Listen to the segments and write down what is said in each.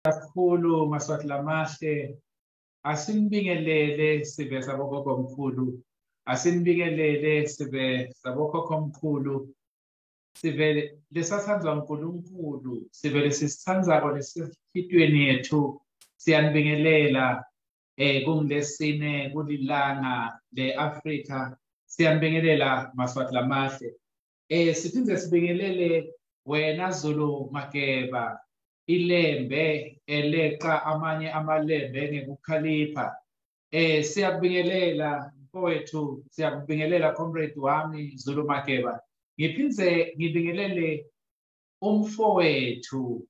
kakhulu maswati lamahle. Asinibingelele sibe sabokhokho omkhulu. Asinibingelele sibe sabokhokho omkhulu. Sibe lesathandwa uNkulunkulu, sibe lesithandzako lesihitweni yethu. Siyanibingelela kungilesine kulilanga le-Afrika. Siyanibingelela maswati lamahle. Siphinde sibingelele wena Zulu Makeba, ilembe eleqa amanye amalembe ngekukhalipha. Siyakubingelela mfowethu, siyakubingelela comrade wami Zulu Makeba. Ngiphindze ngibingelele umfowethu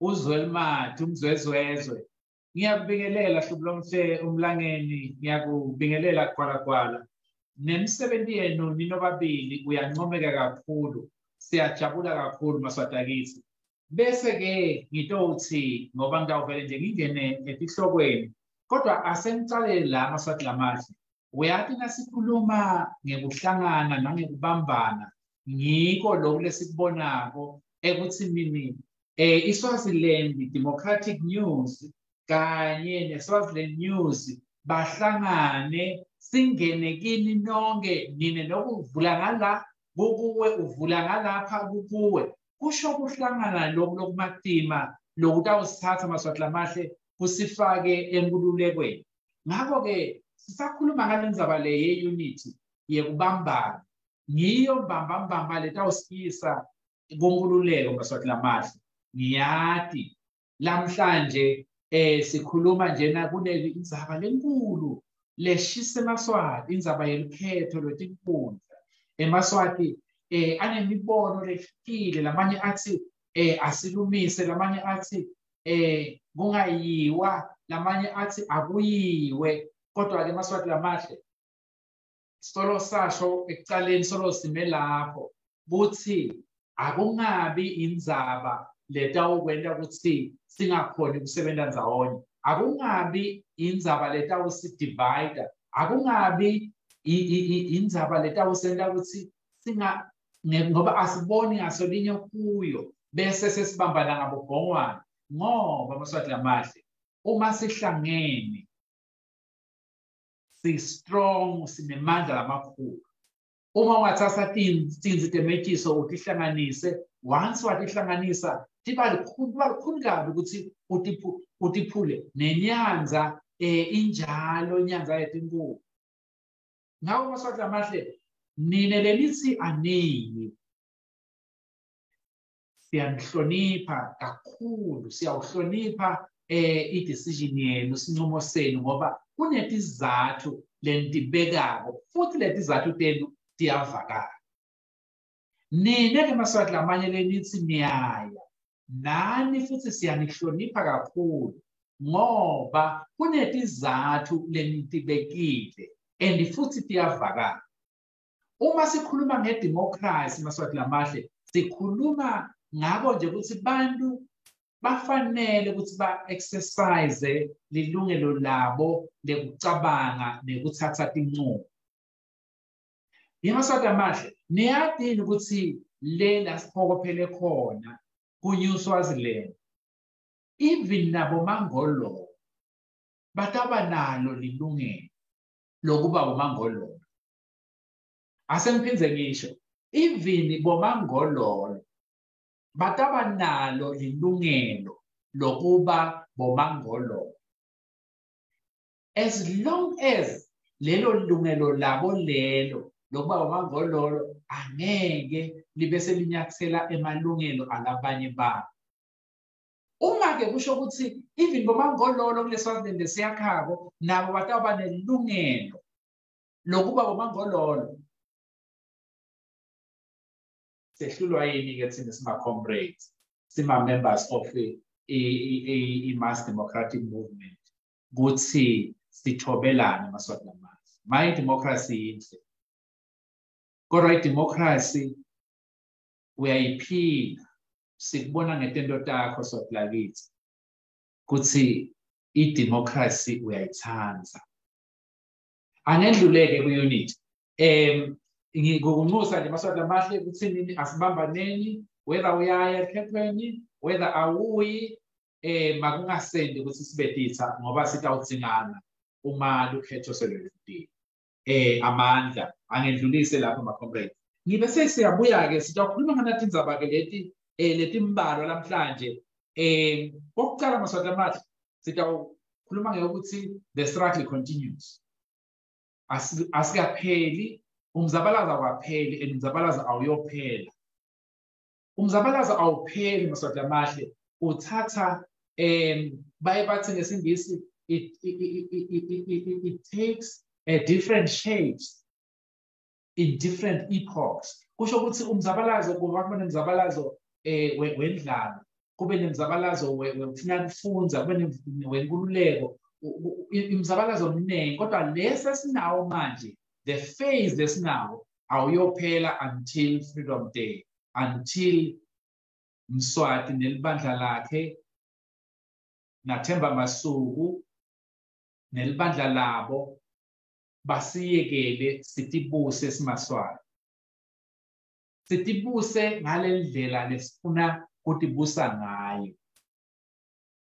uZwelimathi umzwezwezwe. Ngiyakubingelela hlobo lomhle umlangeni, ngiyakubingelela kwala. Nemisebenzi yenu ninobabili uyancomeka kakhulu. Siyajabula kakhulu maswati akithi. Bese-ke ngitowuthi ngoba ngidawuvele nje ngingene etihlokweni, kodwa asengicalele la maswati lamahle. Uyathi nasikhuluma ngekuhlangana nangekubambana, ngiko lokhu lesikubonako ekuthi mini iSwaziland Democratic News kanye neSwaziland News bahlangane, singene kini nonke, nine nokuvula ngala kukuwe, uvula ngalapha kukuwe. Kusho kuhlangana lokhu lokumatima lokutawusithatha maswati lamahle kusifake enkululekweni. Ngakho-ke sisakhuluma ngale ndzaba le ye-unity yekubambana, ngiyo mbamba letawusikisa kunkululeko maswati lamahle. Ngiyati lamhlanje sikhuluma njena kuneli indzaba lenkulu leshisa eMaswati, indzaba yelukhetho lwetifundza. eMaswati anemibono lehlukile, lamanye athi asilumise, lamanye athi kungayiwa, lamanye athi akuyiwe. Kodwa-ke maswati lamahle, solo sasho ekucaleni, solo sime lapho kuthi akungabi indzaba letawukwenta ukuthi singakhoni kusebenza ndzawonye, akungabi indzaba letawusidivida, akungabi indzaba letawusenta ukuthi ngoba asiboni ngasolinye kuyo bese sesibambana ngabobhongwane. Ngoba maswati lamahle, uma sihlangene si-strong, sinemandla lamakhulu. Uma ungathatha tinzi temetshiso utihlanganise, once watihlanganisa tiba lukhulu kabi ukuthi utiphule nenyanza injalo inyanza yetinkulu. Ngako maswati lamahle, nine lelithi aningi siyanihlonipha kakhulu, siyawuhlonipha i-decision yenu, sinqumo senu, ngoba kunetizathu lenitibekako futhi letizathu tenu tiyavakala. Nine-ke maswati lamanye lenithi niyaya nani futhi siyanihlonipha kakhulu ngoba kunetizathu lenitibekile and futhi tiyavakala. Uma sikhuluma ngedemocracy maswati lamahle, sikhuluma ngabo nje ukuthi bantu bafanele ukuthi ba-exercise lilungelo labo lekucabanga nekuthatha tinqumo. Maswati lamahle, niyadini ukuthi le lasiphokophele khona ku-New Swaziland, even nabo mangolo bataba nalo lilungelo lokuba umangololo. Asengiphindze ngisho, even bomangololo bataba nalo lilungelo lokuba bomangololo, as long as lelo lungelo labo lelo lokuba bomangololo angeke libe selinyathela emalungelo alabanye babo. Uma-ke kusho ukuthi even bomangololo kule Swaziland siyakhako nabo bataba nelungelo lokuba bomangololo. Sehlulwa yini-ke thina sima-comrades, sima-members of i-mass democratic movement kuthi sithobelane maswati lamahle? Maye idemocracy yinhle, kodwa idemocracy uyayiphila. Sikubona ngetento takho swati lakithi kuthi idemocracy uyayithanza. Angendluleke ku-unity. Ngikukunxusa nje maswati lamahle ukuthi nini asibambaneni, whether uyaya ekhethweni, whether awuyi, makungasendi ukuthi sibe titha ngoba sitawudzingana uma lukhetho selwedlulile. Amandla angedlulise lapho ma-comrades. Ngibe sesiyabuya-ke sitawukhuluma nganathi indzaba-ke letimbalwa namhlanje. Kokuqala maswati amahle sitawukhuluma ngeyokuthi the struggle continues. Asikapheli, umzabalazo awukapheli and umzabalazo awuyophela. Umzabalazo awupheli maswati amahle, uthatha baye bathi ngesingisi it takes different shapes in different epochs. Kusho ukuthi umzabalazo kuba kube nemzabalazo wendlala, kube nemzabalazo wefuna kufunza, kube wenkululeko, imzabalazo omningi, kodwa lesi esinawo manje, the phase lesinawo awuyophela until Freedom Day, until Mswati nelibandla lakhe naThemba Masuku nelibandla labo basiyekele sitibuse simaswati. Sitibuse ngale ndlela lesifuna kutibusa ngayo,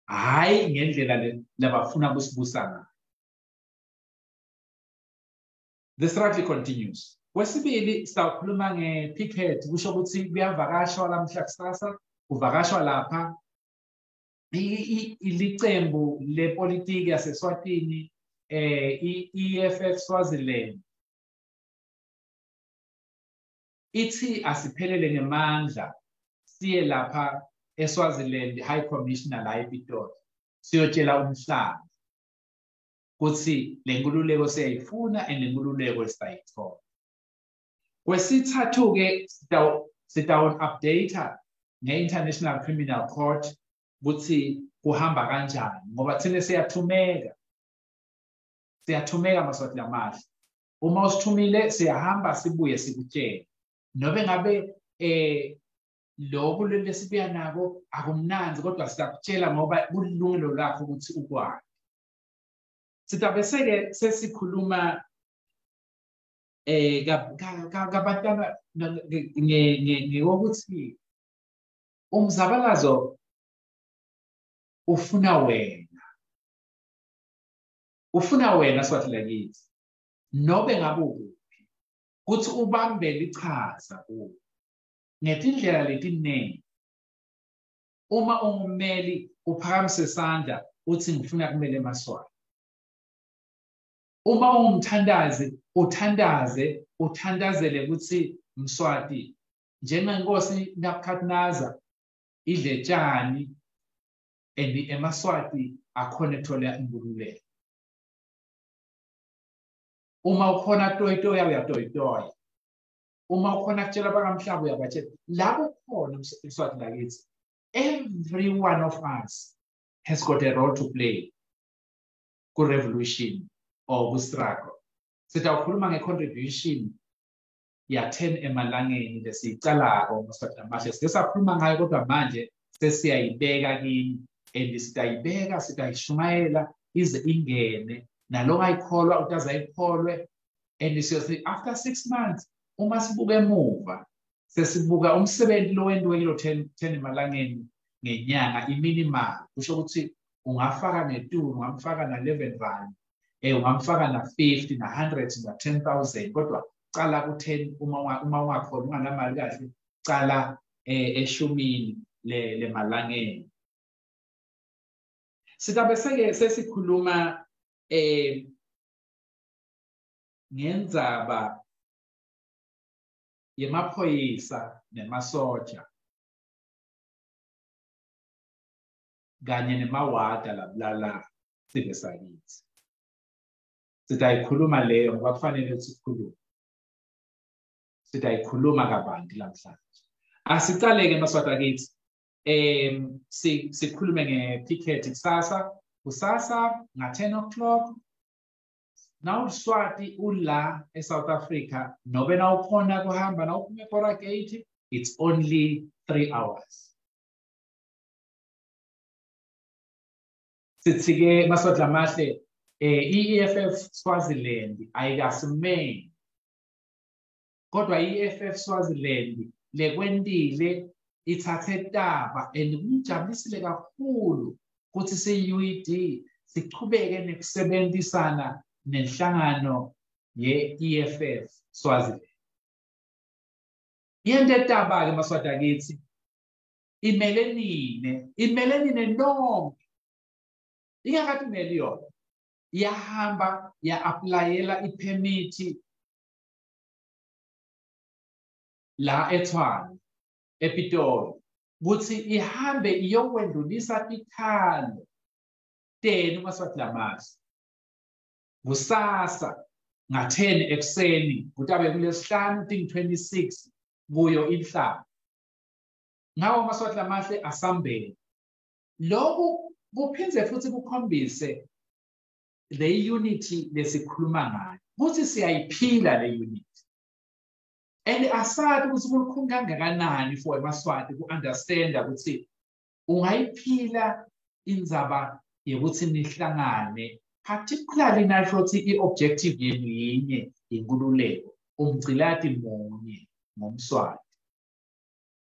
hayi ngendlela labafuna kusibusa ngayo. The struggle continues. Kwesibili sitawukhuluma nge-picket, kusho ukuthi kuyavakashwa lamhla kusasa, kuvakashwa lapha ilicembu lepolitiki yaseswatini, EFF Swaziland, ithi asiphelele ngemandla siye lapha eSwaziland High Commissioner la ePitoli siyotshela umhlaba ukuthi le nkululeko siyayifuna and le nkululeko sitayithola. Kwesithathu-ke sitawun-update nge-International Criminal Court ukuthi kuhamba kanjani, ngoba thina siyathumeka maswati amahle. Uma usithumile siyahamba sibuye sikutshele, nobe ngabe lokhu lesibuya nako akumnanzi, kodwa siyakutshela ngoba kulilungelo lakho ukuthi ukwazi. Sitabese-ke sesikhuluma kabatana ngokuthi umzabalazo ufuna wena Swati lakithi, nobe ngabe ukuphi, kuthi ubambele ichaza kuwo ngetindlela letiningi. Uma ungummeli uphakamise isandla uthi ngifuna kumele emaswati. Uma ungumthandazi uthandazele ukuthi Mswati njengenkosi Nebukadnezar idle tshani and emaswati akhona ethola inkululeko. Uma ukhona toyitoya uyatoyitoya, uma ukhona kutshela bakamhlaba uyabatshela. Labo khona Mswati lakithi, every one of us has got a role to play ku-revolution or ku-struggle. Sitawukhuluma nge-contribution ya 10 emalangeni lesiyicalako Mswati amahle. Sisakhuluma ngayo kodwa manje sesiyayibeka kini and sitayibeka sitayishumayela ize ingene. Nalo ngayikholwa ukuthi azayikholwe, and siyothi after 6 months uma sibuka emuva sesibuka umsebenzi lo wenziwe kilo 10 emalangeni ngenyanga i-minimal. Kusho ukuthi ungafaka ne-2, ungamfaka na-11 rand, ungamfaka na-50 na-100 na-10,000, kodwa cala ku-10 uma ungakhona unganamali kahle, cala eshumini le malangeni. Sitabese-ke sesikhuluma ngendzaba yemaphoyisa nemasoja kanye nemawada labulala sibe sakithi. Sitayikhuluma leyo ngoba kufanele sikhulume. Sitayikhuluma kabanti namhlanje. Asicaleke maswati akithi. Sikhulume nge-picket kusasa nga-10 o'clock. Now Swati ula eSouth Africa, nobe na ukhona kuhamba na uphume Kora Gate, it's only 3 hours. Sitsike maswati amahle, EFF Swaziland ayikasimeni. Kodwa EFF Swaziland lekwendile ithathe taba and kumjabulisile kakhulu ukuthi si-UED siqhubeke nekusebenzisana nenhlangano ye-EFF Swaziland. Into etaba-ke maswati akithi imele nine nonke. Ingakathi imele yona iyahamba ya-aplayela iphemithi la eTshwane ePitoli ukuthi ihambe iyokwendlulisa ikhalo teni maswati lamasi kusasa nga-10 ekuseni kutabe kulesihlanu 26 kuyo inhlaba ngawo maswati lamahle asambele. Lokhu kuphindze futhi kukhombise le unity lesikhuluma ngayo ukuthi siyayiphila le unity. And aside ukuthi kulukhulu kangakanani for emaswati ku-understand ukuthi ungayiphila indzaba yokuthi nihlangane, particularly nasho ukuthi i-objective yenu yinye inkululeko, umgcilati munye ngomswati.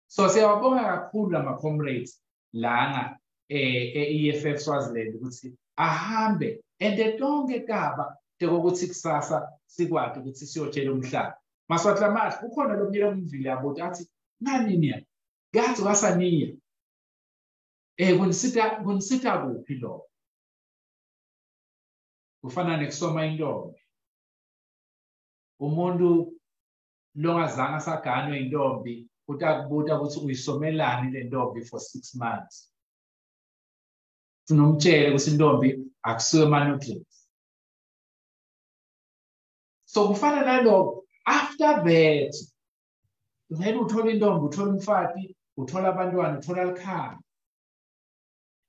So siyawabonga kakhulu ama-comrades lana e-EFF Swaziland ukuthi ahambe and tonke kaba tekokuthi kusasa sikwazi ukuthi siyotshela umhlaba. Maswati lamahle kukhona lomnyela umvile yabo athi naniniya gathi wasaniya kunisita kuphi lo kufana nekusoma intombi umuntu longazange saganwe intombi utakubuta ukuthi uyisomelani le ntombi for 6 months sinomtshele ukuthi intombi akusiwe ama-nucleus. So kufana nalokho. After that, then uthola intombi, uthola umfati, uthola abantwana, uthola likhaya.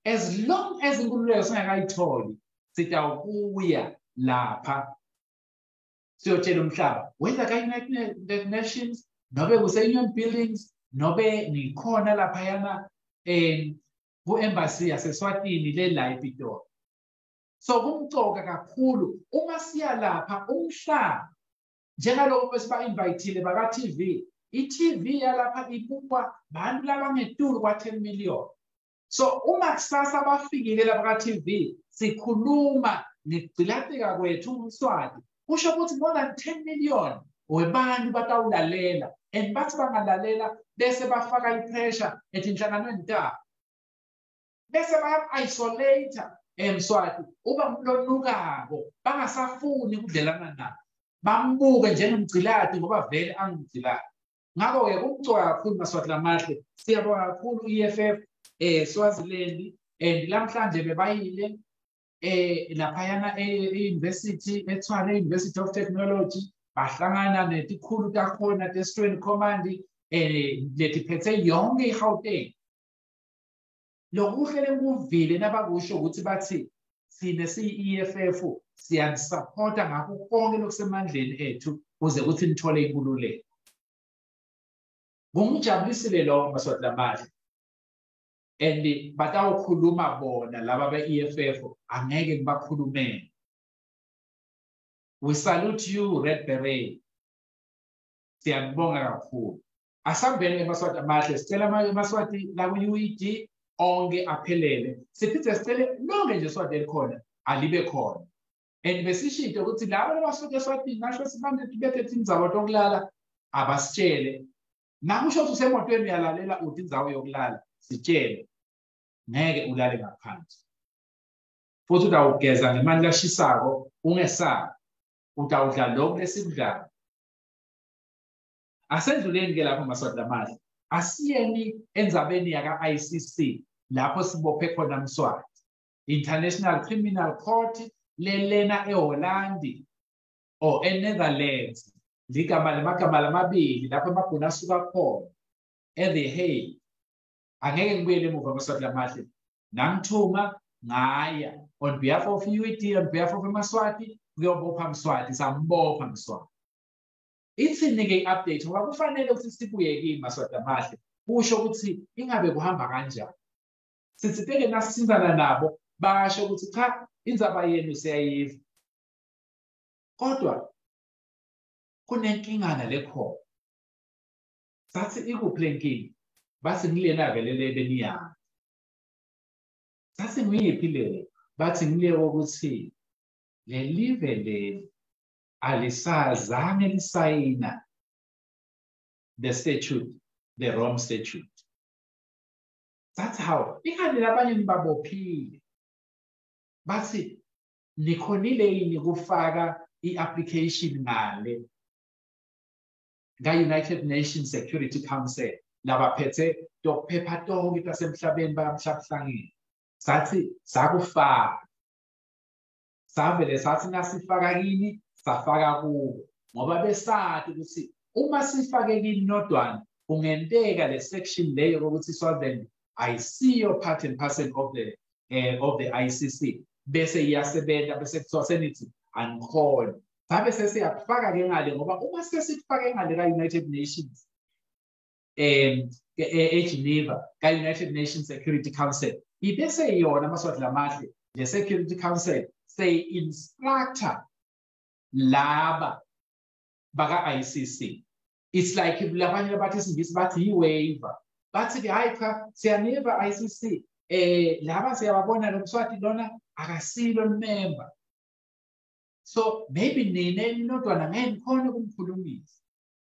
As long as inkululeko singakayitholi, sitawubuya lapha siyotshela umhlaba, whether ka-United Nations, nobe kuse-Union Buildings, nobe nikhona laphayana ku-embassy yase-Eswatini le la ePitoli. So kumcoka kakhulu uma siya lapha umhlaba njengalokho besiba-invayithile baka-TV. I-TV yalapha ibukwa bantu labangetulu kwa-10 million. So uma kusasa bafikile lapha ka-TV sikhuluma ngekugcilatika kwethu umswati, kusho ukuthi more than 10 million webantu batawulalela and bathi bangalalela bese bafaka i-pressure etinhlanganweni tabo. Bese baya-isolate emswati uba mlonukako bangasafuni ukudlelana nabo. Bambuke njengomgcilati ngoba vele angumgcilati. Ngakho-ke kumcoka kakhulu maswati lamahle. Siyabonga kakhulu EFF Swaziland and lamhlanje bebayile laphayana e-University eTshwane, University of Technology, bahlangana netikhulu takhona te-Strand Command letiphethe yonke i-Gauteng. Lokuhle lekuvile nabakusho ukuthi bathi sine siyi-EFF siyanisapota ngakho konke lokusemandleni ethu kuze ukuthi nithole inkululeko. Kungijabulisile lo maswati lamahle. And batawukhuluma bona laba be-EFF angeke ngibakhulumele. We salute you, Red Beret. Siyabonga kakhulu. Asambeni emaswati amahle sicela emaswati la ku-UED onke aphelele. Siphinde sicele lonke nje swati elikhona alibe khona. And besishito ukuthi labo abasuke eSwatini nasho sibande tibethe indzawo tokulala abasitshele. Nakusho ukuthi usemotweni uyalalela uthi indzawo yokulala sitshele. Ngeke ulale ngaphansi. Futhi utawugeza ngemali lashisako ungesabi. Utawudla lokho lesikudlayo. Asendluleni ke lapho maswati lamahle. Asiyeni endzabeni yaka-ICC lapho sibophe khona Mswati. International Criminal Court lelena eHolandi or eNetherlands. Ligama lamabili lapho amabhunu asuka khona. The Hague. Angeke ngibuyele emuva maswati lamahle. Nangithuma ngaya on behalf of UED, on behalf of Maswati, kuyobopha Mswati, sambopha Mswati. Ithini-ke i-update ngoba kufanele ukuthi sibuye kimi maswati lamahle kusho ukuthi ingabe kuhamba kanjani. Sithike nasisizana nabo basho ukuthi cha indzaba yenu siyayiva. Kodwa kunenkingana lekhona. Sathi ikuphi le nkinga? Basi ngilena vele le beniyazi. Sathi nguyiphi le? Bathi ngile ukuthi le live leli alisazange lisayina the statute, the Rome statute. That's how. Ingani labanye nibabophile. Bathi nikhonile yini kufaka i-application ngale ka-United Nations Security Council labaphethe dokuphepha tonke tasemhlabeni bayamhlabuhlangile. Sathi sakufaka. Savele sathi nasifaka kini safaka kubo ngoba besathi ukuthi uma sifake kini nodwana kungenteka le section leyo ukuthi Swaziland ayisiyo part and parcel of the ICC bese iyasebenza bese kuthiwa senithi angikhona. Sabe sesiyafaka ke ngale ngoba uma sesifake ngale ka-United Nations eGeneva ka-United Nations Security Council ibese yona maswathi lamahle the Security Council say instructor laba baka ICC. It's like labanye labathi singisi bathi i-waiver. Bathi ke hayi cha siyaneva ICC laba siyababona lo Mswati lona akasilo member. So maybe nine nodwana ngeke khona kumkhulumisa.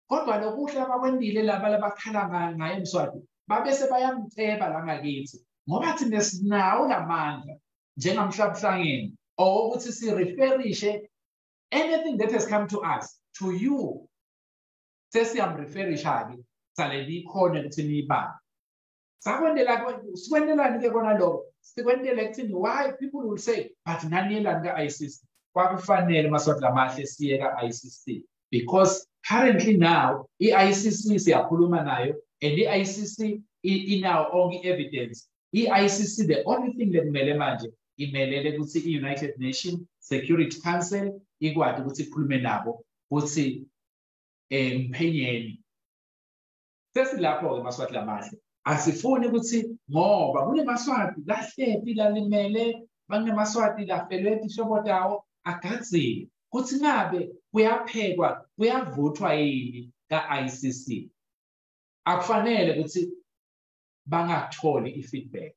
Kodwa lokuhle abakwendile laba labakhala ngaye Mswati babese bayamceba la ngakithi ngoba thina sinawo lamandla njengamhlabuhlangene ukuthi si-referishe anything that has come to us to you. Sesiyamreferisha-ke saleli khona ukuthi niyibambe. Sikwendelani ke kona lokho? Sikwendele kuthini why people will say but naniyelani ka-ICC. Kwakufanele maswathi lamahle siye ka-ICC because currently now i-ICC siyakhuluma nayo and i-ICC inawo onke evidence. I-ICC the only thing lekumele manje imelele ukuthi i-United Nations Security Council ikwadi ukuthi ikhulume nabo ukuthi mphenyeni. Sesilapho-ke maswathi lamahle asifuni ukuthi ngoba kule maswati lahlepi lalimele bakunemaswati lafelwe ihlobo dawo agadzile kuthi ngabe kuyaphekwa kuyavuthwa yini ka-ICC. Akufanele ukuthi bangatholi i-feedback.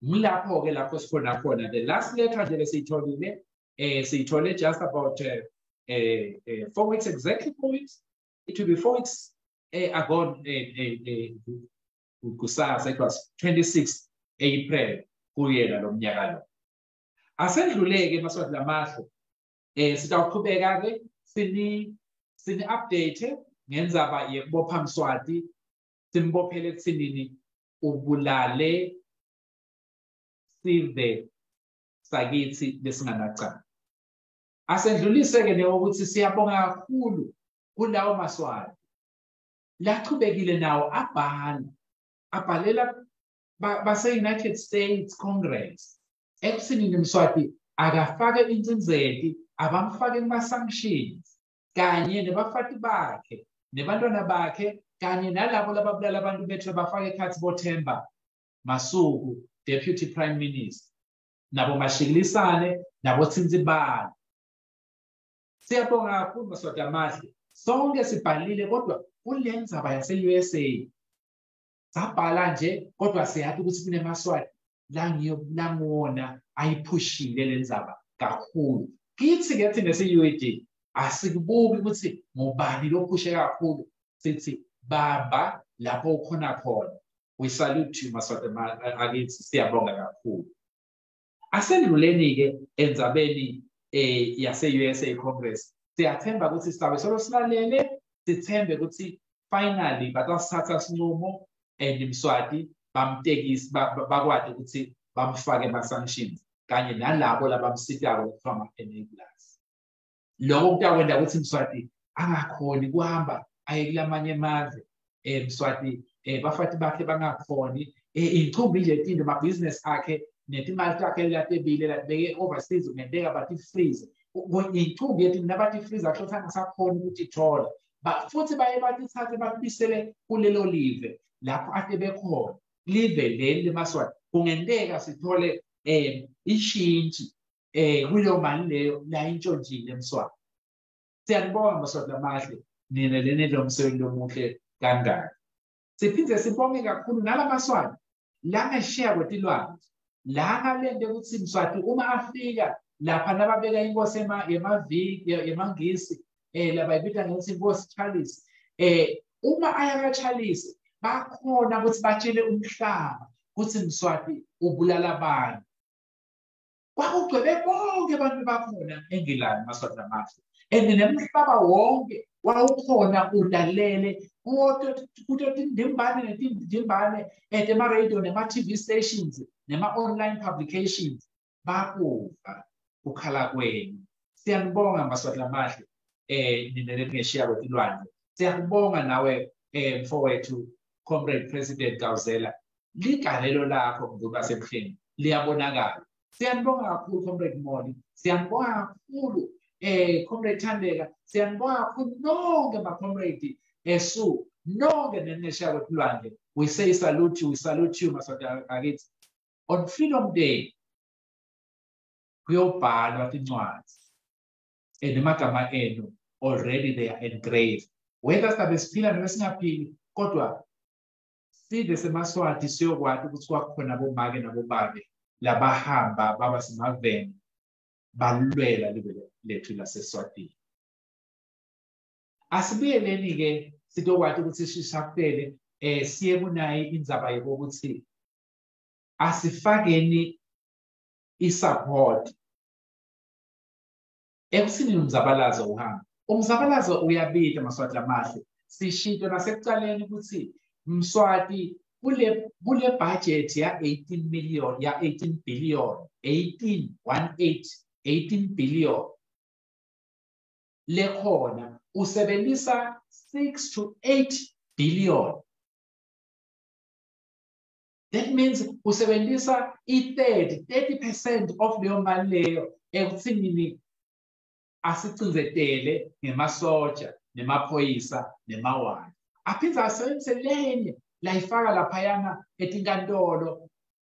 Ngilapho-ke lapho sikhona khona the last letter nje lesiyitholile siyithole just about 4 weeks, exactly 4 weeks. It will be 4 weeks ago kusasa. It was 26 April kuyena lo mnyaka lo. Asendluleke maswathi lamahle sitawuqhubeka-ke sini update ngendzaba yekubopha Mswati simbophele kuthinini ubulale sive sakithi lesinganacala. Asendlulise-ke newokuthi siyabonga kakhulu kulawo maswati lachubekile nawo abhalela base-United States Congress ekuthini Mswati akafake incinzeti abamfake kuma-sanctions kanye nebafati bakhe nebantwana bakhe kanye nalabo lababulala abantu bethu bafake ekhathi boThemba Masuku Deputy Prime Minister nabo Mashikilisane nabo Tsinzibane. Siyabonga kakhulu maswati amahle sonke sibhalile kodwa kule ndzaba yase-USA sabhala nje kodwa siyathi ukuthi kunemaswati langona ayiphushile le ndzaba kakhulu. Kithi-ke thina se-UAD asikubuki ukuthi ngubani lophushe kakhulu sithi baba lapho ukhona khona. We salute you maswati akithi siyabonga kakhulu. Asendluleni-ke endzabeni yase-USA Congress siyathemba ukuthi sizabe solo silalele sithembe ukuthi finally batasithatha isinqumo and Mswati bamtekisi bakwadi ukuthi bamfake ama-sanctions kanye nalabo labamsitako kuthiwa ama-enablers. Lokho kutawenda ukuthi Mswati angakhoni kuhamba aye kulamanye amazwe. Mswati bafati bakhe bangakhoni iy'nchumbi nje etinde amabhizinesi akhe netimali takhe latebile latibeke overseas kungenteka bathi freeze. Iy'nchumbi yethu nabathi freeze akusho ukuthi angasakhoni ukuthi ithola futhi baye batithathe bakubisele kulelo live lapho ade bekhona. Live leli lemaswati kungenteka sithole ishintshi kuleyo mali leyo la intshontshile Mswati. Siyanibonga maswati lamahle nina lenelo msebenzi omuhle kangaka. Siphinde sibonge kakhulu nalamaswati la ngeshiya kwetilwane La ngalento ukuthi Mswati uma afika lapha nababeka inkosi yemangisi laba ibita ngokuthi inkosi Charles uma ayakaCharles bakhona ukuthi batshele umhlaba ukuthi Mswati ubulala abantu. Kwakugcwele bonke abantu bakhona eNgilandi Maswati namahle. Nemhlaba wonke wawukhona udlalele kuto tindimbane netimbane ema-radio nema-TV stations nema-online publications bakuva ukhala kwenu. Siyanibonga Maswati namahle nina leningeshiya kwetilwandle. Siyakubonga nawe mfowethu Comrade President Gawuzela, ligalelo lakho ngoba semhleni liyabonakala. Siyanibonga kakhulu Comrade Moli, siyanibonga kakhulu Comrade Thandeka, siyanibonga kakhulu nonke ma-comrade Su, nonke neningeshiya kwetilwandle. We say salute you, Maswati akithi. On Freedom Day kuyobhalwa tincwadi nemagama enu already they are engraved. Whether sabe siphila noma singaphili, kodwa size semaswati siyokwati ukuthi kwakhona bomake nabobabe labahamba baba semaveni balwela libe lethu laseSwatini. Asibuyeleni-ke sitokwati ukuthi sishafele siye kunayo indzaba yokuthi asifakeni i-support ekuthini umzabalazo uhamba. Umzabalazo uyabita Maswati lamahle. Sishito nasekucaleni ukuthi Mswati kule budget ya 18 million ya 18 billion 18 billion lekhona usebenzisa 6 to 8 billion. That means usebenzisa 30% of leyo mali leyo ekuthini asicinzetele ngemasoja nemaphoyisa nemawani. Aphindza asebenzise lenye la ifaka laphayana etinkantolo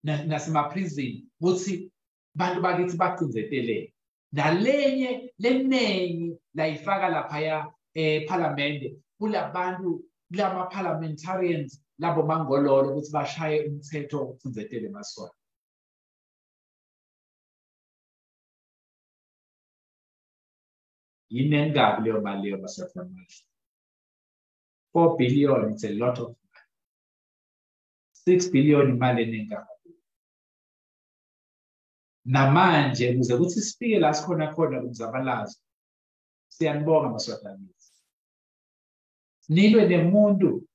nasemaprison ukuthi bantu bakithi bacinzetele. Nalenye lenengi la ifaka laphaya parliament kulabantu lama-parliamentarians labo mangololo ukuthi bashaye umthetho wokucinzetela emaswati. Yinengabi leyo mali leyo Maswati namahle. 4 billion, it's a lot of money. 6 billion imali enengabi. Namanje ukuze ukuthi sifike la sikhona kumzabalazo. Siyanibonga Maswati namahle. Nilwe nemuntu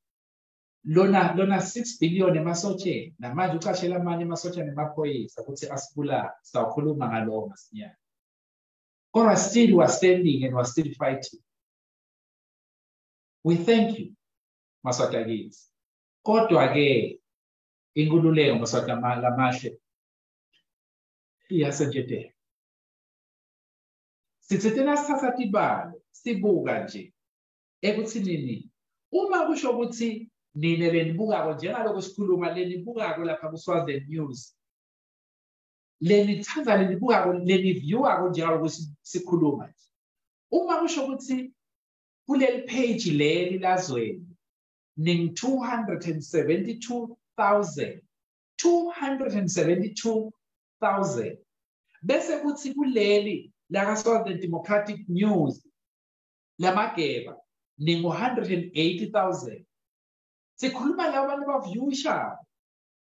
lona 6 billion emasotsheni namanje ucashela amanye amasotsha nemaphoyisa ukuthi asibulala. Sawukhuluma ngalowo masinyane. Kodwa still was standing and was still fighting. We thank you, Maswati akithi. Kodwa-ke inkululeko Maswati lamahle iyasetshela. Sithethena sithatha tibalo sibuka nje ekuthinini uma kusho ukuthi nine lenibukako njengaloko sikhuluma lenibukako lapha ku-Swaziland News lenithatha lenibukako leniviewako njengaloko sikhuluma nje. Uma kusho ukuthi kuleli page leli lazweni ning 272,000 bese kuthi kuleli la Swaziland Democratic News lamageba ning 180,000. Sikhuluma labo bantu bavyusha.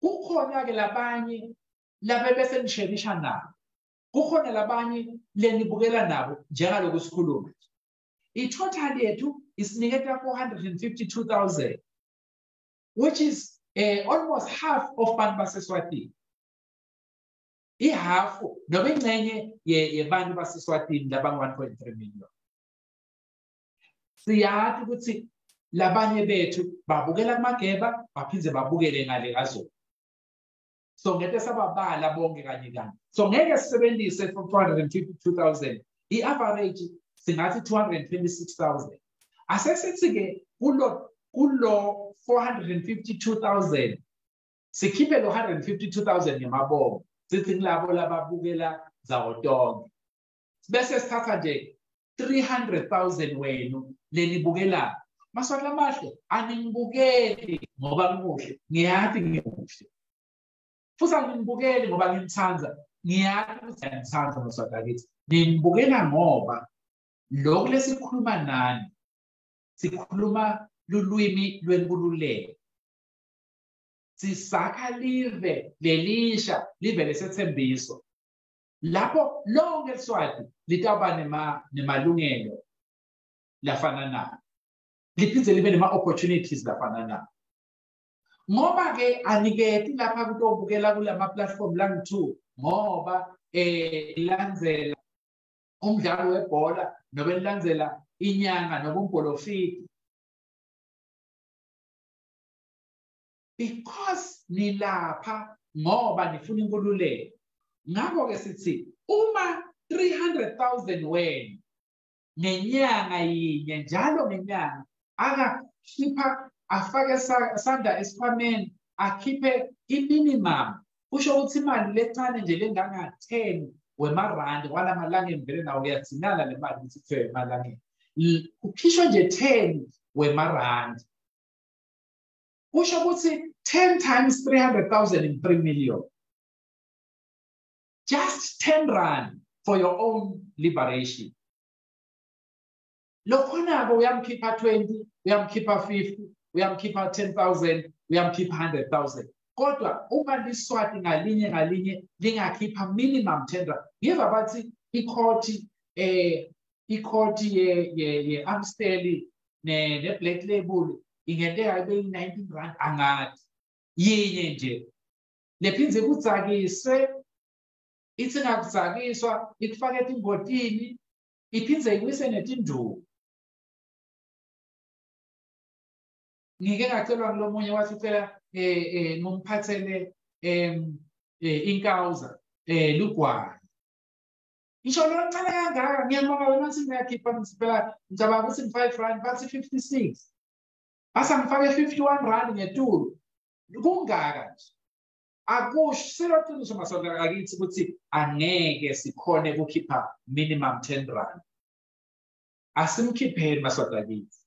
Kukhona ke labanye labe bese nisherisha nabo. Kukhona labanye lenibukela nabo njengaloko sikhuluma. I-total yethu isiniketa 452,000, which is almost half of bantu baseSwatini. Half noma ingcenye yebantu baseSwatini labangu-1.3 million. Siyathi ukuthi labanye bethu babukela kumageba baphindze babukele ngale kazo. So ngeke sababala bonke kanye kanye. So ngeke sisebenzise 452,000. I-average singathi 226,000. Asesithi-ke kulo 452,000 sikhiphe lo 152,000 ngemabomo. Sithi ngilabo lababukela zawo tonke. Bese sithatha nje 300,000 wenu lenibukela. Maswati lamahle aningibukeli ngoba ngimuhle, ngiyathi ngimuhle. futhi angibukeli ngoba ngimthanza ngiyazi ukuthi ngiyamthanza ngoSwati akithi ningibukela ngoba lokho lesikhuluma nani sikhuluma lulwimi lwenkululeko sisakha live lelisha live lesethembiso lapho lonke eSwati litaba nemalungelo lafana nayo liphinde libe nema-opportunities lafana nayo ngoba-ke aniketi lapha kutobukela kulama platform langu-2 ngoba landzela umdlalo webhola nobe lilandzela inyanga nobe umbholofiki because nilapha ngoba nifuna inkululeko ngakho-ke sithi uma 300,000 wena ngenyanga yinye njalo ngenyanga akakhipha afake sanda esikhwameni akhiphe i-minimum kusho ukuthi imali lencane nje lenganga-10 wemarandi kwala malanga emvele nawo uyathinala le mali ukuthi kuthiwe emalangeni ukhishwe nje 10 wemarandi kusho ukuthi 10 times 300,000 in 3 million just 10 rand for your own liberation lokhona-ke uyamkhipha 20 uyamkhipha 50 uyamkhipha 10,000 uyamkhipha 100,000 kodwa uma liswati ngalinye lingakhipha minimum 10 rand ngiva bathi ikhoti ye-Amstel ne-Black Label ingenteka ibe 19 rand angathi yinye nje lephindze kudzakiswe ithi ngakudzakiswa ikufake etimbotini iphindze ikwise netinduku ngike ngacelwa ngulomunye wathi ucela ngumphathele inkawuza lugwayi isho lo ncane kangaka ngiyabonga wena ukuthi ngiyakhipha phela ngicabanga ukuthi 5 rand bathi 56 basa ngifake 51 rand ngetulu kungaka nje akusho siloqinisho masonto akithi ukuthi angeke sikhone ukukhipha minimum 10 rand asimkhipheni masonto akithi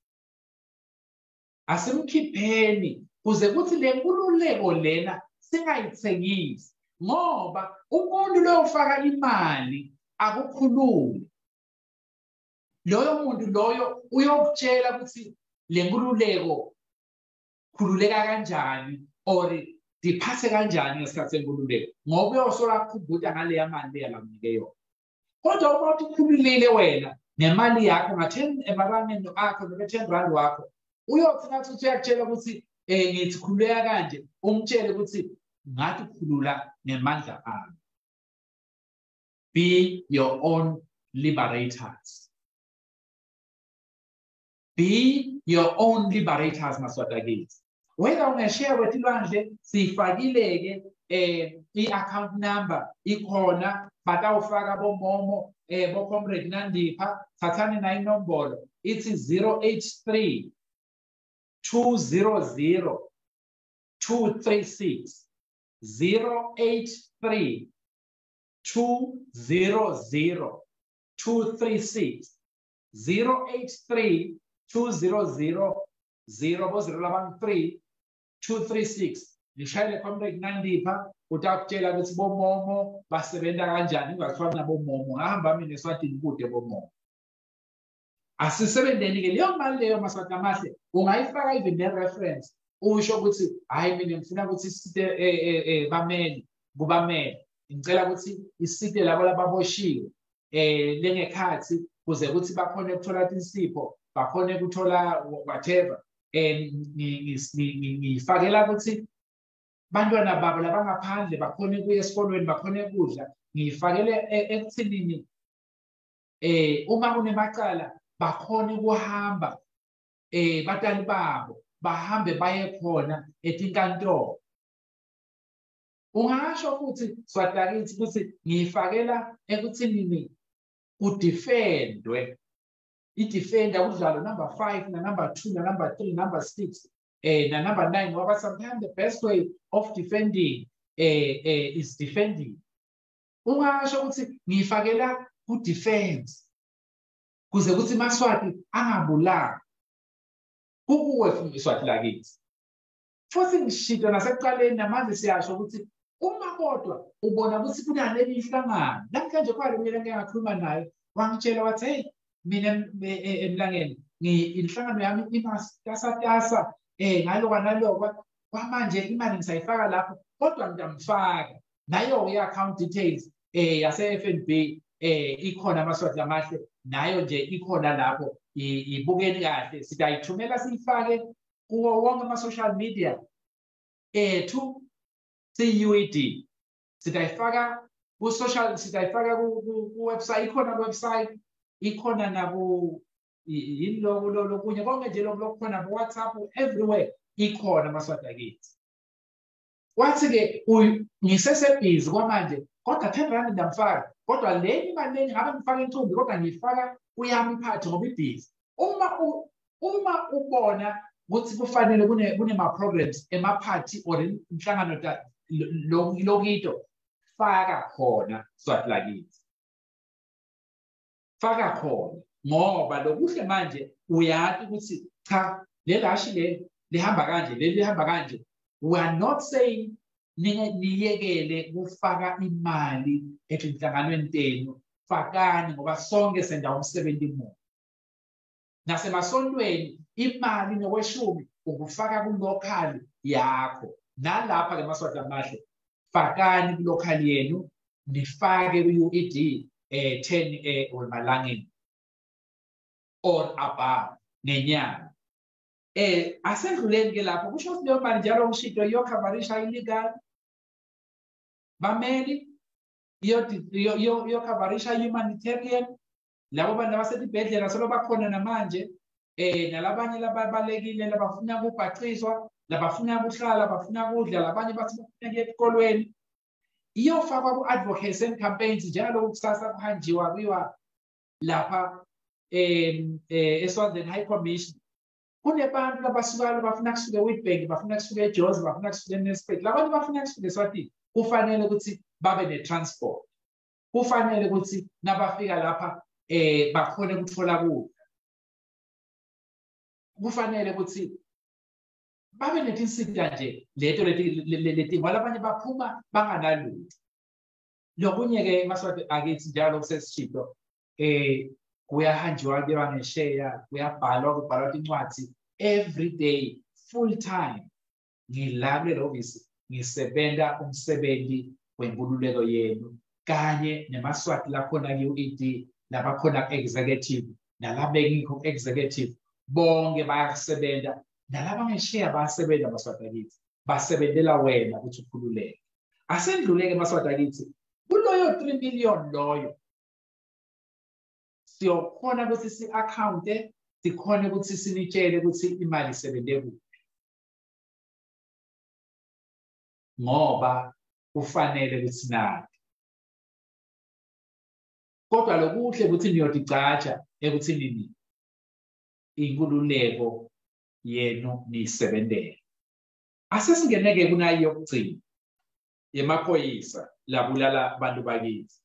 asimkhipheni kuze kuthi le nkululeko lena singayithengisi ngoba umuntu lo ufaka imali akukhulule loyo muntu loyo uyokutshela ukuthi le nkululeko khululeka kanjani or diphathe kanjani ngesikhathi senkululeko ngoba uyosola kubuda ngale mali yalamnike yona kodwa uma ukhululile wena nemali yakho nga10 emarangeni akho no10 rand wakho uyothi nathi uyakutshela ukuthi ngithi khululeka kanje umtshele ukuthi ngathi khulula ngemandla ami be your own liberators be your own liberators maswata kithi whether ungeshare wetilwandle sifakile ke i-account number ikhona batawufaka bomomo bo-comrade Nandipha thathani na inombolo ithi 083 200 236 083 200 236 083 200 003 236 ngishayele comrade Nandipha utakutshela ukuthi bomomo basebenza kanjani ungathiwa nabomomo ngahamba mina eSwatini kude bomomo asisebenzeni ke leyo mali leyo maswati amahle ungayifaka even ne-reference usho ukuthi hayi mina ngifuna ukuthi isite bameli kubameli ngicela ukuthi isite labo lababoshiwe lengekhathi kuze ukuthi bakhone ukuthola insipho bakhone ukuthola whatever ngifakela ukuthi bantwana babo labangaphandle bakhone kuya esikolweni bakhone kudla ngifakele ekuthinini uma kunemacala bakhone kuhamba batali babo bahambe baye khona etinkantolo ungasho futhi swatakithi ukuthi ngifakela ekuthinini udefendwe i-defender kudlalo number 5 na number 2 na number 3 number 6 na number 9 ngoba sometimes the best way of defending is defending ungasho ukuthi ngifakela ku-defense kuze kuthi maswati angabulali kukuwe futhi iswati lakithi futhi ngishito nasekuqaleni namanje siyasho ukuthi Uma kodwa ubona ukuthi kunale imihlangano namhlanje kwalo mina ngeke ngakhuluma naye wangitshela wathi hey mina emlangeni inhlangano yami imatasatasa ngalokwa nalokwa kwamanje imali ngisayifaka lapho kodwa ngiyamfaka nayo i-account details yase-FNB ikhona amaswati amahle nayo nje ikhona lapho ibukeni kahle sitayithumela siyifake kuwo wonke ama-social media ethu si-UED sitayifaka ku-social sitayifaka ku-website ikhona ku-website ikhona naku lokunye konke nje lokukhona ku-WhatsApp everywhere ikhona amaswati akithi wathi-ke ngisesebhizi kwamanje kodwa 10 rand ndamfaka kodwa le imali le ngabe ngifaka intombi kodwa ngiyifaka uyami iphathi ngoba ibhizi uma ubona ukuthi kufanele kunema-programs emaphathi or inhlangano lokito faka khona swati lakithi faka khona ngoba lokuhle manje uyazi ukuthi cha lelashi le lihamba kanje lihamba kanje. We are not saying niyekele kufaka imali enhlanganweni tenu fakani ngoba sonke senza umsebenzi mmoja nasemasontweni imali nokweshumi ukufaka ku-local yakho nalapha ke maswati amahle fakani ku-local yenu nifake ku-UED 10 emalangeni or above nenyanga asendluleni ke lapho kusho ukuthi leyo mali njalo ngishito iyokhavarisha illegal bameli iyokhavarisha humanitarian labo bantu abasezibhedlela solo bakhona namanje nalabanye lababalekile labafuna ukubhacizwa labafuna ukuhlala bafuna ukudla labanye bathi bafuna ukuya esikolweni iyofakwa ku-advocacy and campaigns njalo kusasa kuhanjiwa kuyiwa lapha eSwazini High Commission kunebantu labasuka bafuna kusuka eWitbank bafuna kusuka eJozi bafuna kusuka eNelspruit labantu bafuna kusuka eSwatini kufanele ukuthi babe netransport kufanele ukuthi nabafika lapha bakhone ukuthola kudla kufanele ukuthi babe netinsita nje leto leti ngoba abanye baphuma banganalutho lokunye ke maswati akithi njalo kusesishito kuyahanjwa kuyiwa ngesheya kuyabhalwa incwadi every day full time ngila kulelo office ngisebenza umsebenzi wenkululeko yenu kanye nemaswati lakhona ku-UED labakhona executive nalabengikho executive bonke bayasebenza nalaba ngesheya bayasebenza maswati akithi basebenzela wena ukuthi ukhululeke asendluleke maswati akithi kuloyo 3 million loyo siyokhona ukuthi si-account sikhona ukuthi sinitshele ukuthi imali isebenze kuphi ngoba kufanele ukuthi nathi kodwa lokuhle ukuthi niyoticatsha ekuthi nini inkululeko yenu niyisebenzele asesingeneke kunayo yokugcina yemaphoyisa labulala abantu bakithi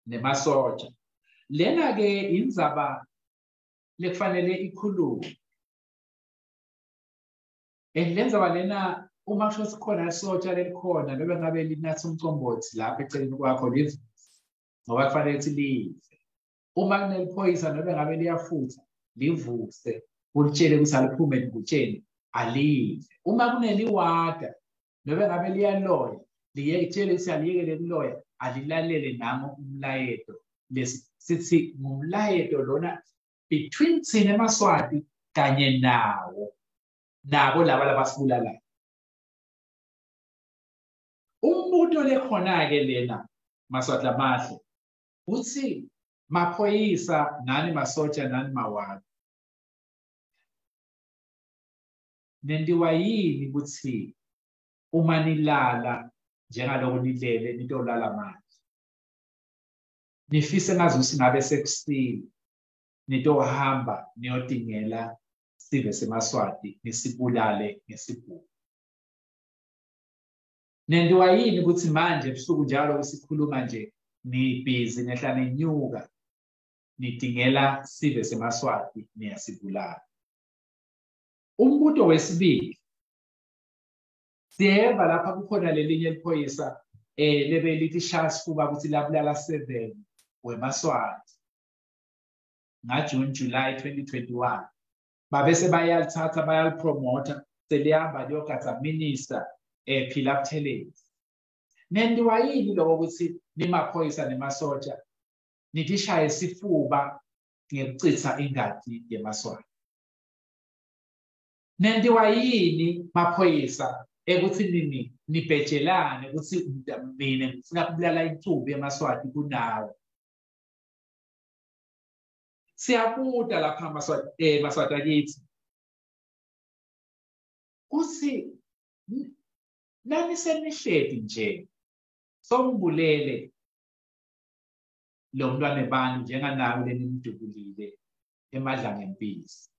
nemasotsha lena ke indzaba lekufanele ikhulume lendzaba lena uma kusho sikhona isotsha lelikhona noma ngabe linathi umcombothi lapha eceleni kwakho livuze ngoba kufanele ukuthi live uma kuneliphoyisa noma ngabe liyafutha livuse ulitshele ukuthi aliphume ngutsheni alive uma kuneliwada noma ngabe liyaloya liyekutshele ukuthi aliyekele liloya alilalele namo umlayeto sithi ngumlayeto lona between thina emaswati kanye nabo laba labasibulalayo umbuto lekhona-ke lena maswati amahle uthi maphoyisa nani masotsha nani mawala nendiwa yini ukuthi uma nilala njengaloko nilele nitolala manje nifise ngazuthi ngabe sekusile nitohamba niyodingela sive semaswati nisibulale ngesibhuku nendiwa yini ukuthi manje ebusuku njalo sikhuluma nje nibhizi nehla nenyuka nidingela sive semaswati niyasibulala umbuto wesibili Siyeva lapha kukhona lelinye liphoyisa lebe lithi shasifuba ukuthi labulala 7 weMaswati ngaJune July 2021 babese bayalithatha bayalipromota selihamba liyogada minister phila Buthelezi. Nendiwa yini lokho ukuthi nimaphoyisa nemasotsha nithi shaye isifuba ngekuchitha ingadi yeMaswati? Nendiwa yini maphoyisa ekuthi nibhejelane ukuthi mina ngifuna kubulala intombi yeMaswati kunawe? Siyabuda lapha Maswati akithi kuthi nani senihleli nje sombulele lo mntwana bani njenganawe lenimdubulile emadlanga empisi,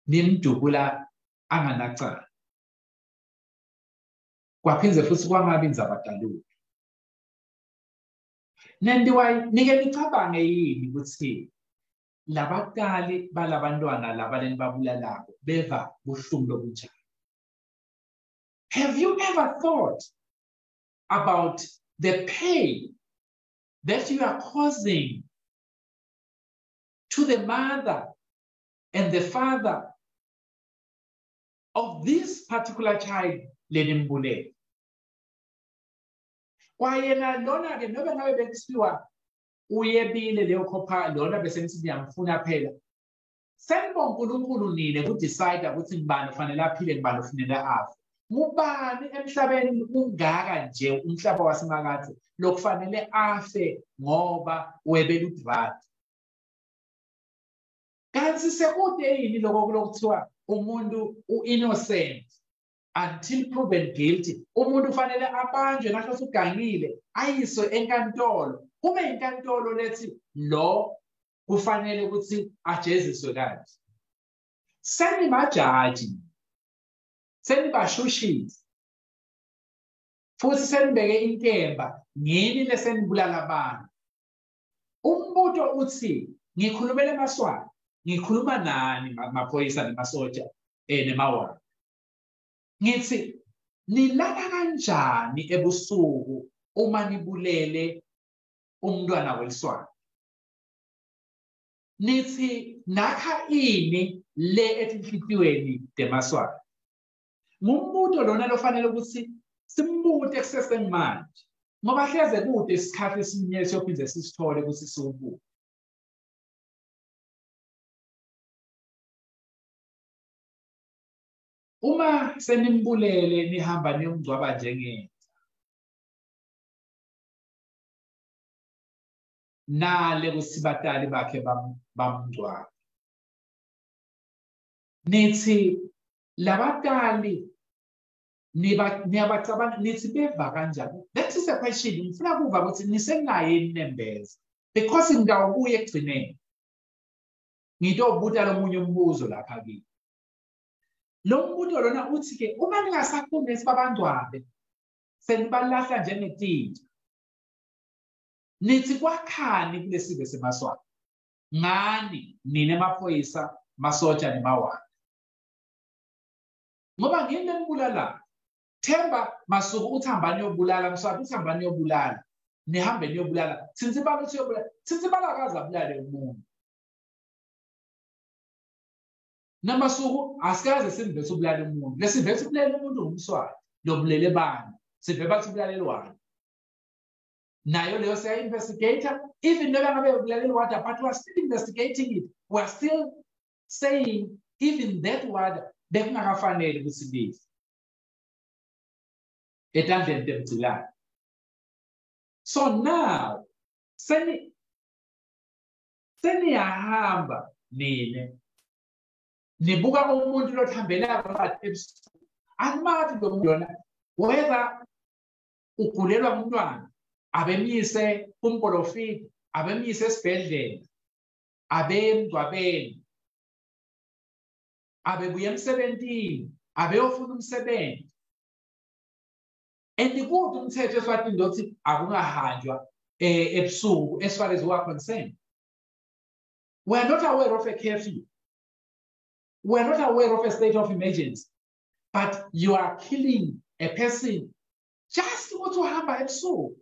nimdubula anganacala kwaphinze futhi kwangabi inzabadalulu. Nendiwa nike nicabange yini ukuthi labaqali balabantwana laba lenibabulalako beva buhlungu lobunjani? Have you ever thought about the pain that you are causing to the mother and the father of this particular child lenimbulele? Kwayena lona ke nobe ngabe bekuthiwa uyebile leyo khopha lona bese nithi ngiyamfuna phela, senibonga uNkulunkulu nine ku-decide ukuthi ngibani kufanele aphile ngibani kufanele afe. Ngubani emhlabeni ungaka nje umhlaba wasemakade lokufanele afe ngoba webela udvat? Kanti sekude yini lokho kulokuthiwa umuntu u-innocent until proven guilty? Umuntu ufanele abanjwe nahlose ugangile ayiswe enkantolo, kube inkantolo lethi lo kufanele ukuthi ajeziswe kanje. Senimajaji, senibashushisi, futhi senibeke inkemba ngini lesenibulala abantu. Umbuto uthi ngikhulumele eMaswati, ngikhuluma nani maphoyisa nemasotsha nemawala? Ngithi nilala kanjani ebusuku uma nibulele umntwana weliswana? Nithi nakha ini le etinhlitiyweni demaswati? Ngumbuto lona lofanele ukuthi simbute kusesemanje ngoba hleze kude isikhathi esinye siyophinze sisithole ukuthi siwubuke. Uma senimbulele nihamba niyomngcwaba njengeni, nale kusibatali bakhe bamngcwaba, nithi labatali niyabacabanga nithi beva kanjani? That is a question ngifuna kuva ukuthi nisenayini nembeza, because ngidawubuye ekugcineni ngitobuta lomunye umbuzo lapha kimi. Lo mbuto lona uthi ke uma ningasafuni esibabantwabe senibalahla njengetinja, nithi kwakhani kulesibe seMaswati? Ngani nine emaphoyisa masotsha nemawala? Ngoba ngini nibulala Themba Masuku uthambani yobulala, Mswati uthambani yobulala, nihambe niyobulala, Thinzibala uthi yobulala, Thinzibala akaze abulale umuntu. Namasuku asikaze simvethe ubulala umuntu, lesivethe ubulala umuntu ngumSwati lobulele bani, sivebe bathi ubulala wani. Nayo leyo siya investigator, even though ngabe ubulala water, but we are still investigating it. We are still saying even that word bekungakafanele ukuthi etandleni temgcilane. So now seniyahamba nine nibuka umuntu lothambela phakathi ebusuku, animathi lo muntu lona whether ugulelwa umntwana abemyise kumporofiti, abemyise esibhedlela, abemngcwabeni, abebuye emsebentini, abeyofuna umsebenzi. And kude umthetho eSwatini lokuthi akungahanjwa ebusuku as far as we are concerned. We are not aware of a curfew. We are not aware of a state of emergency. but you are killing a person just ukuthi uhamba ebusuku.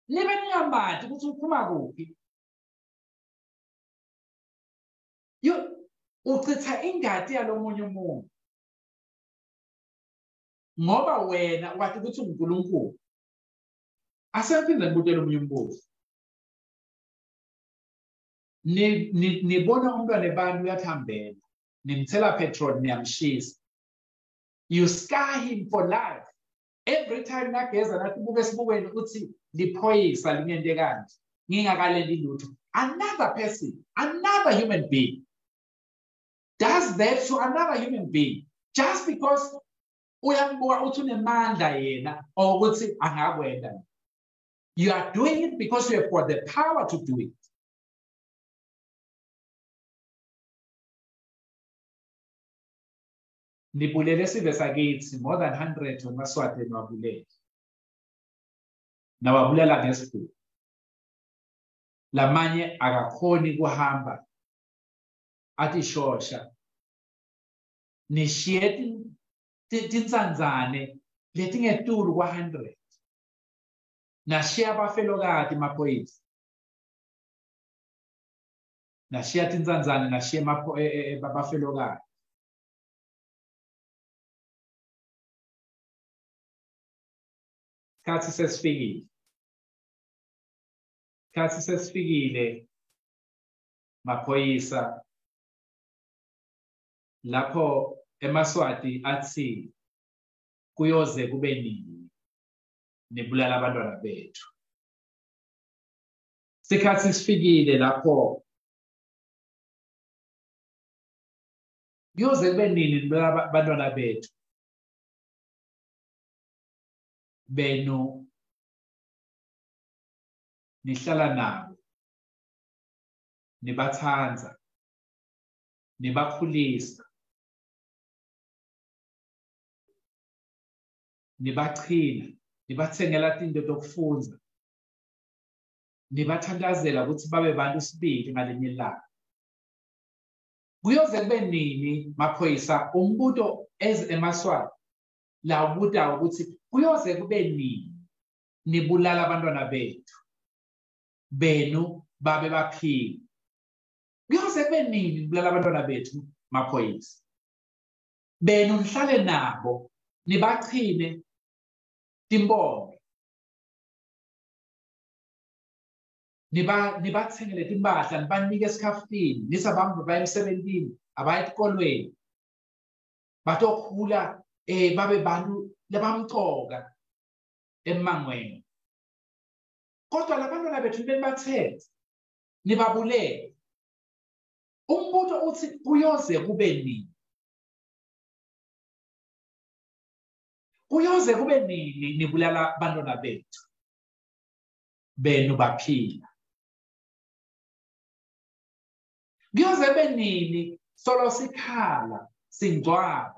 Nibe niyamathi ukuthi uphuma kuphi. Uchitha ingadi yalomunye umuntu. Ngoba wena wathi ukuthi uNkulunkulu. Asephinde ngibutele omunye umbuzo. Nibona umntwana abantu uyathambela. Nimthela petrol niyamshisa. You scar him for life. Every time nageza nathi buke sibukweni uthi liphoyisa linyente kanje. Ngingakalendi lutho. Another person, another human being does that to another human being just because uyambuka uthi unemandla yena or ukuthi angakwenda. You are doing it because you have got the power to do it. Nibulele sive sakithi more than 100 wamaswati nwabulele. Nawabulela ngesifuba. Lamanye akakhoni kuhamba. Athi shosha. Nishiye tinsanzane letingetulu kwa 100. Nashiya abafelokati maphoyisa. Nashiya tinsanzane nashiya abafelokati. Isikhathi sesifikile. Isikhathi sesifikile maphoyisa. Lapho emaswati athi kuyoze kube nini nibulala abantwana bethu. Isikhathi sifikile lapho kuyoze kube nini nibulala abantwana bethu. Benu nihlala nabo, nibathanza, nibakhulisa, nibachina, nibathengela into zokufunza, nibathandazela ukuthi babe bantu sibili ngalinye ilanga. Kuyoze kube nini maphoyisa umbuto emaswati la ubuta ukuthi kuyoze kube nini nibulala abantwana bethu benu babe baphila. Kuyoze kube nini nibulala abantwana bethu maphoyisa benu nihlale nabo nibachine timbonge nibathengele timpahla nibanike esikhafutini nisabamba baye emsebentini abaye esikolweni batokhula babe bantu labamthoka emangweni. Kodwa labantwana bethu nibathethe nibabulele. Umbuto uthi kuyoze kube nini? Kuyoze kube nini nibulala abantwana bethu benu baphila? Kuyoze kube nini solo sikhala singcwaba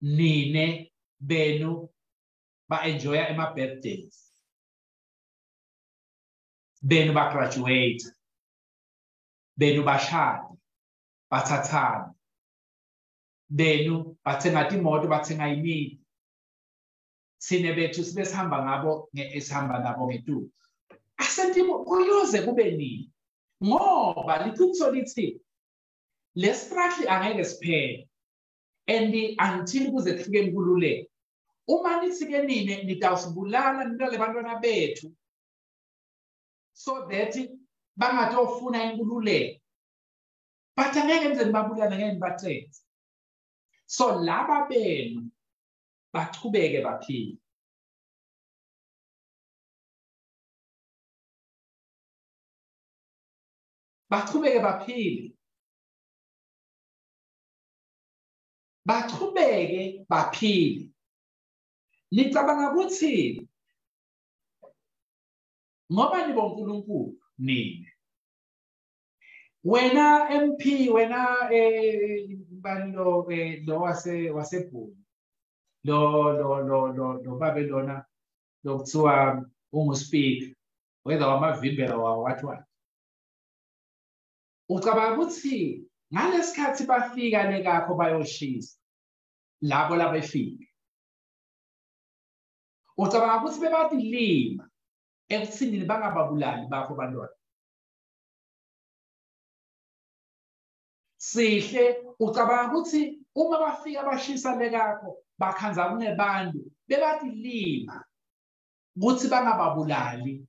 nine benu ba-enjoya ema-birthdays, benu ba-graduate, benu bashada, bathathana, benu bathenga imoto, bathenga imithi, sine bethu sibe sihamba ngabo ngetulo. Asethi kuyoze kube nini? Ngoba liqiniso lithi le struggle angeke siphele. And until kuze kufike inkululeko. Uma nithi ke nini nitawusibulala nibulale abantwana bethu so that bangatofuna inkululeko. But angeke nize nibabulale ngeke nibathethe. So laba benu baqhubeke baphile. Baqhubeke baphile. Baqhubeke baphile. Nicabanga ukuthi ngoba nibonkulunkulu nini wena MP wena balo lo wasebhulu lo Babylona lokuthiwa unguSpeaker whether wamavimbela wawathi ucabanga ukuthi Ngalesikhathi bafika lekakho bayoshisa labo labefika. Ucabanga ukuthi bebathi lima ekuthinini bangababulali bakho bantwana. Sihle ucabanga ukuthi uma bafika bashisa lekakho bakhanza kunebantu bebathi lima ukuthi bangababulali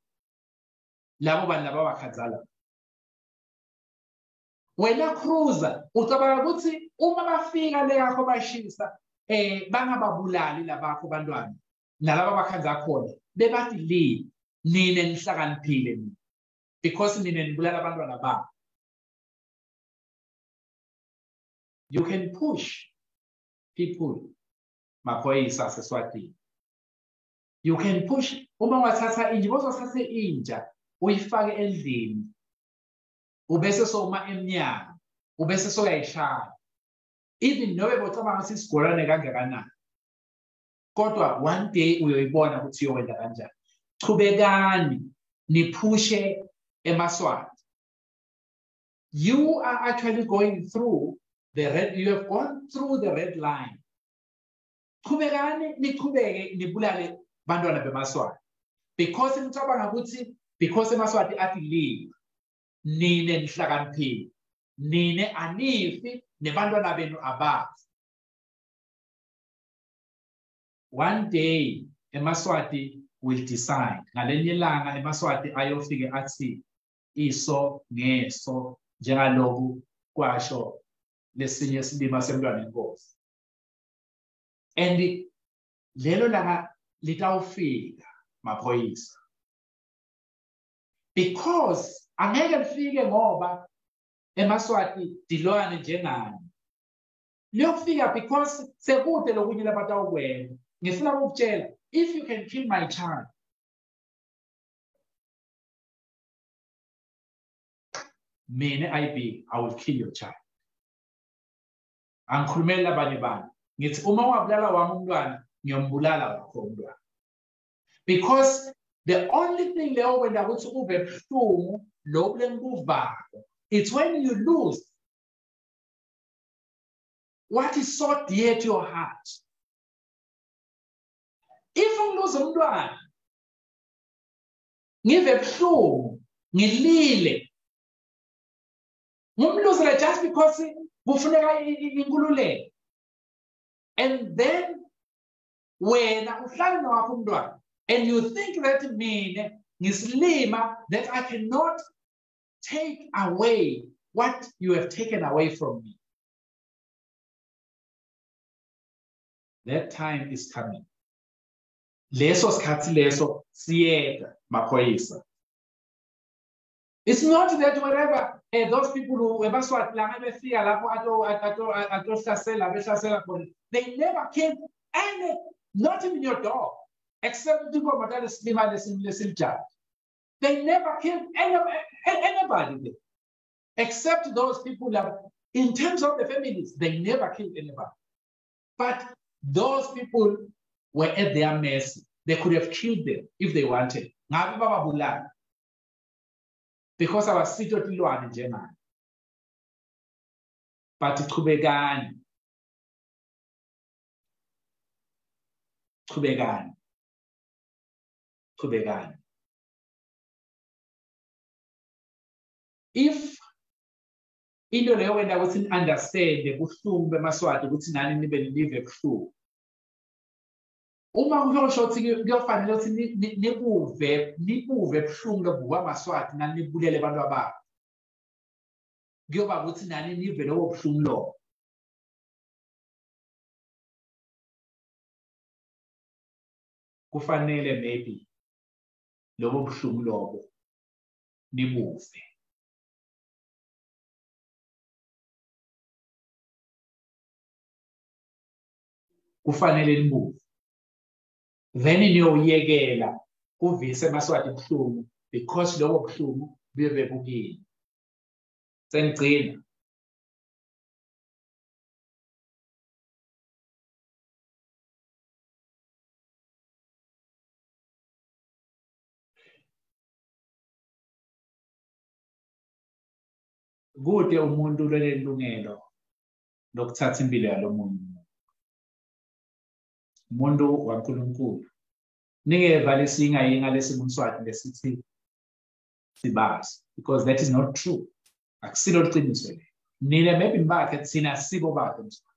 labo bantu laba bakhanzala. Wena cruiser ucabanga ukuthi uma bafika lekakho bashisa bangababulali labakho bantwana nalabo bakhanza khona bebathi lima nine nihlakaniphile nina because nine nibulala abantwana babo. You can push people, maphoyisa aseswatini. You can push, uma ungathatha inja, uzothatha inja, uyifake endlini, ubese soma emnyango, ubese soyayishaya. Even nobe bocabanga ukuthi isigolane kangakanani. Kodwa one day uyoyibona ukuthi uyokwenza kanjani. Chubekani, niphushe emaswati. You are actually going through the red, you have gone through the red line. Chubekani, nichubeke, nibulale bantwana bemaswati. Because ngicabanga ukuthi because emaswati athi leave, nine nihlakaniphile. Nine anifi nebantwana benu abazi. One day emaswati will decide. Ngalenye ilanga emaswati ayofike athi iso ngeso njengaloku kwasho lesinye isilima semntwana enkosi. And lelo langa litawufika maphoyisa. Because angeke lifike ngoba emaswati dilwane njengani. Liyofika because sekude lokunye labatawukwenza. Ngifuna ukutshela, if you can kill my child, I will kill your child. Angikhulumeli labanye abantu. Ngithi uma wabulala wami umntwana, ngiyombulala wakho umntwana. Because the only thing leyo wenda ukuthi ube buhlungu lo bulengikuvako, it's when you lose what is so dear to your heart. If ungiluze umntwana, ngive buhlungu, ngilile, ngimluzela just because kufuneka inkululeko. And then wena uhlala nawakho umntwana and you think that mina ngisilima that I cannot take away what you have taken away from me. That time is coming. Leso skhathi leso siyeka maphoyisa. It's not that wherever those people who ebaswati langa befika lapho atohlasela behlasela khona, they never came any, not even your dog, except people that is lesilija. They never killed anybody there, except those people that, in terms of the families, they never killed anybody. But those people were at their mercy. They could have killed them if they wanted. Because our sitho tilwane njengani. But chubekani. Chubekani. Chubekani. If into leyo wenda ukuthi understand ubuhlungu bemaswati ukuthi nani nibe live ebuhlungu. Uma kusho ukuthi kuyofanele ukuthi nibuve ebuhlungu lobuwa amaswati nani nibulele abantu ababo. Kuyoba ukuthi nani nive lobo buhlungu lobo. Kufanele maybe lobo buhlungu lobo nibuve. Kufanele nibuve. Then niyoyekela kuvise emaswati ebuhlungu because lobo buhlungu bube bukini. Sengigcina. kude umuntu lelungelo lokuthatha impilo yalomunye umuntu waNkulunkulu ningeva lesingayinga lesiMswati lesithi sibazi, because that is not true. Akusilo liqiniso le. Nina maybe mbakhe thina sibo bakhe Mswati.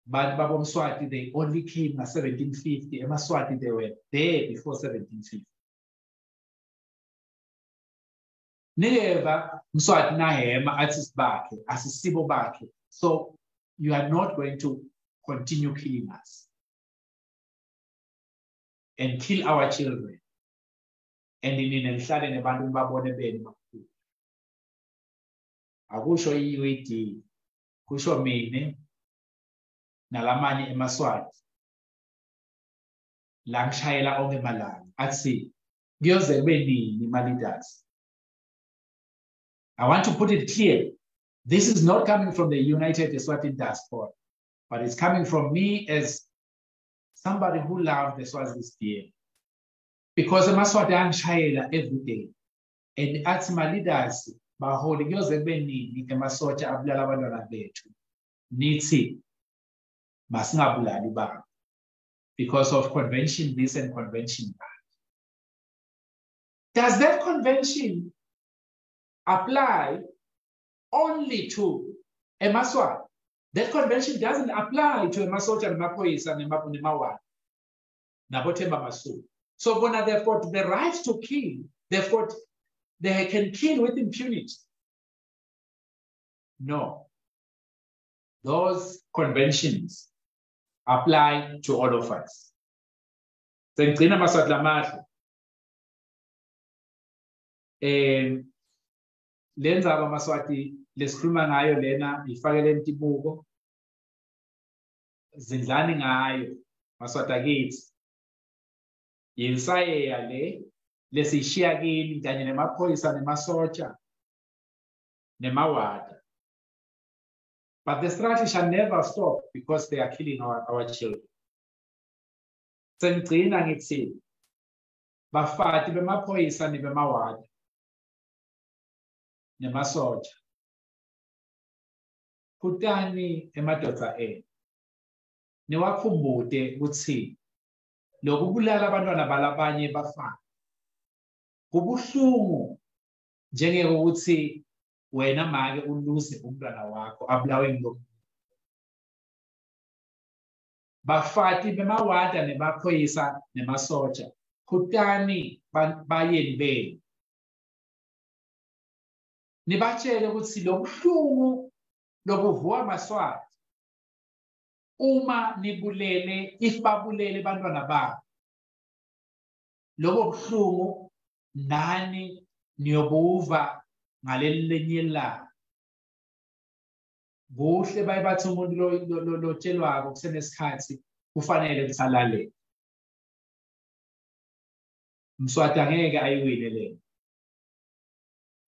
But Baba Mswati, they only came in 1750. Emaswati, they were there before 1750. Never Mswati nahema atisibakhe, asisibo bakhe. So you are not going to continue killing us and kill our children. And in nihlale nebantu babone benu bakhulu. Akusho iUED, kusho mine nalamanye emaswati la ngishayela onke malanga athi kuyoze kube nini ma-leaders. I want to put it clear, this is not coming from the United Eswatini diaspora, but it's coming from me as somebody who loved the Swazis dearly. Because emaswati angishayela every day, and athi ma-leaders baholi kuyoze kube nini emasotsha abulala abantwana bethu nithi masingabulali babo because of convention this and convention that. Does that convention apply only to emaswati? That convention doesn't apply to emasotsha nemaphoyisa nemawala nabothemba masulu. So bona they've got the right to kill, they can kill with impunity. No. Those conventions apply to all of us. Sengcina Maswati lamahle. Lenza abamaswati lesikhuluma ngayo lena ifakele intibuko. Zindlani ngayo Maswati akithi. Yinsayeya le lesishiya kini kanye nemaphoyisa nemasotsha nemawada. But the struggle shall never stop because they are killing our children. Sengcina ngithi bafati bemaphoyisa nebemawada nemasotsha. Kutani emadoda enu. Niwakhumbude ukuthi lokubulala abantwana balabanye bafana kubuhlungu njengokuthi wena make uluze umntwana wakho abulawe ngilo. Bafati bemawada nebaphoyisa nemasotsha kutani bayeni benu nibatshele ukuthi lobuhlungu lobuvuka maswati uma nibulele if babulele abantwana babo lobo buhlungu nani niyobuva ngalelinye ilanga. Kuhle bayibathi umuntu lotshelwako kusenesikhathi kufanele kusalale. Mswati angeke ayiwine le.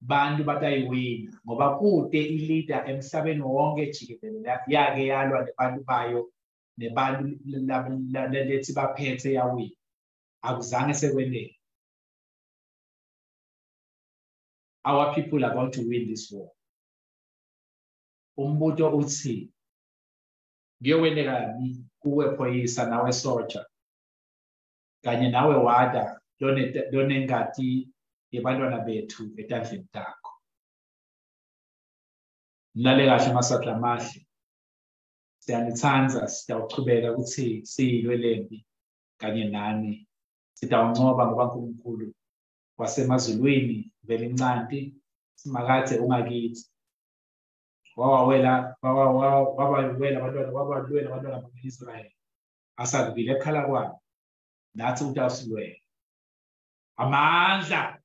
Bantu batayiwina ngoba kude ileader emhlabeni wonke jikelele yake yalwa nebantu bayo nebantu lethi baphethe yawina. Akuzange sekwenele. Our people are going to win this war. Umbuto uthi kuyowenekani kuwe phoyisa nawe sotsha kanye nawe wada lonengati yebantwana bethu etandleni takho. Mlale kahle Maswati lamahle. Siyanithanza, sitawuchubeka ukuthi siyilwe lempi kanye nani. Sitawuncoba ngoba uNkulunkulu wasemazulwini vele incanti simakade ungakithi. Wawawela abantwana bakaIsrael. Asakuvile ekhala kwabo. Nathi utawusilwela. Amandla